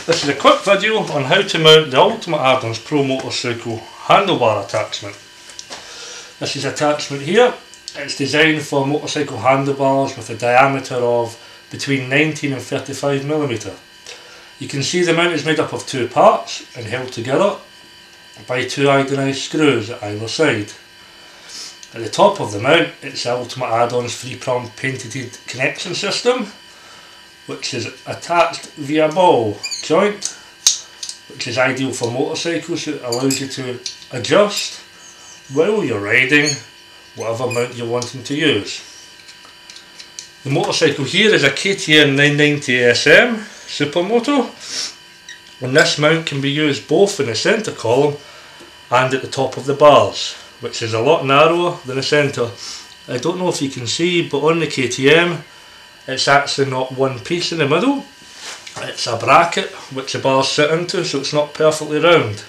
This is a quick video on how to mount the UltimateAddons Pro motorcycle handlebar attachment. This is attachment here. It's designed for motorcycle handlebars with a diameter of between 19 and 35mm. You can see the mount is made up of two parts and held together by two iodised screws at either side. At the top of the mount, it's the UltimateAddons 3-prong patented connection system, which is attached via ball joint, which is ideal for motorcycles. It allows you to adjust while you're riding whatever mount you're wanting to use. The motorcycle here is a KTM 990 SM Supermoto, and this mount can be used both in the centre column and at the top of the bars, which is a lot narrower than the centre. I don't know if you can see, but on the KTM it's actually not one piece in the middle, it's a bracket which the bars sit into, so it's not perfectly round.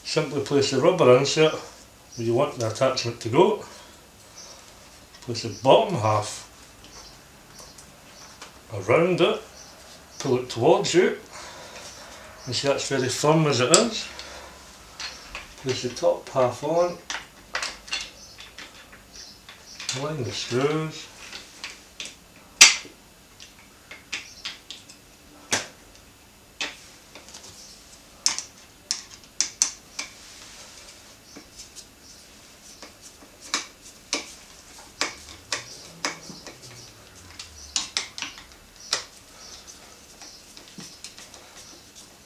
Simply place the rubber insert where you want the attachment to go. Place the bottom half around it, pull it towards you. You see that's very firm as it is. Place the top half on, align the screws.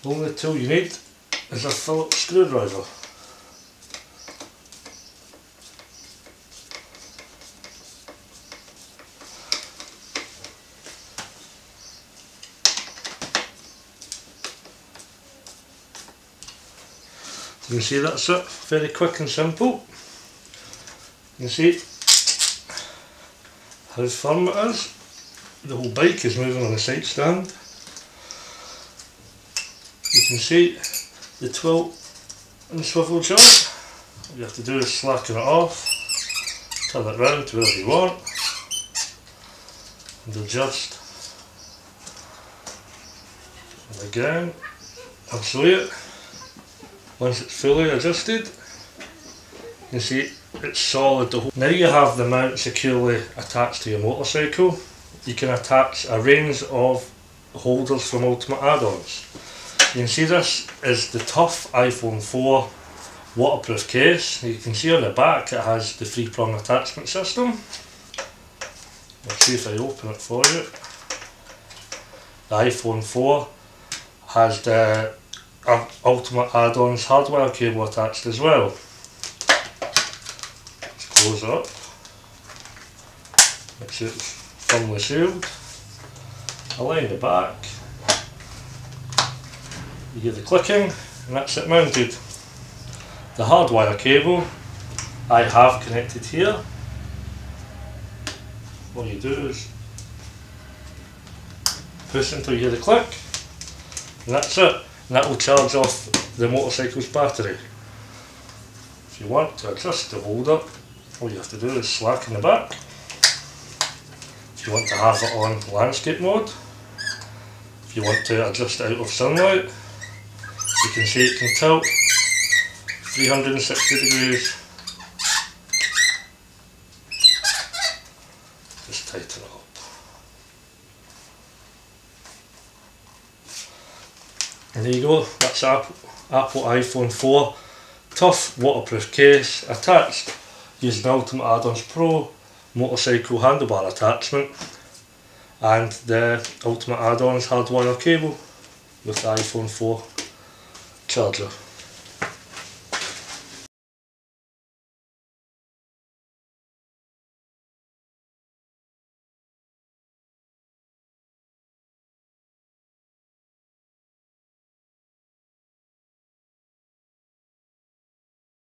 The only tool you need is a Phillips screwdriver. You can see that's it, very quick and simple. You can see how firm it is. The whole bike is moving on the side stand. You can see the tilt and swivel joint. All you have to do is slacken it off, turn it round to wherever you want, and adjust. And again, I'll show you. Once it's fully adjusted, you can see it's solid. Now you have the mount securely attached to your motorcycle. You can attach a range of holders from UltimateAddons. You can see this is the tough iPhone 4 waterproof case. You can see on the back it has the 3-prong attachment system. Let's see if I open it for you. The iPhone 4 has the UltimateAddons hardwire cable attached as well. Let's close it up. Make sure it's firmly sealed. Align the back. You get the clicking, and that's it mounted. The hardwire cable I have connected here. All you do is push until you hear the click, and that's it. And that will charge off the motorcycle's battery. If you want to adjust the holder, all you have to do is slacken the back. If you want to have it on landscape mode, if you want to adjust it out of sunlight, you can see it can tilt 360 degrees. Just tighten it up. And there you go, that's Apple iPhone 4 tough waterproof case attached using the UltimateAddons Pro motorcycle handlebar attachment and the UltimateAddons hardwire cable with the iPhone 4 charger.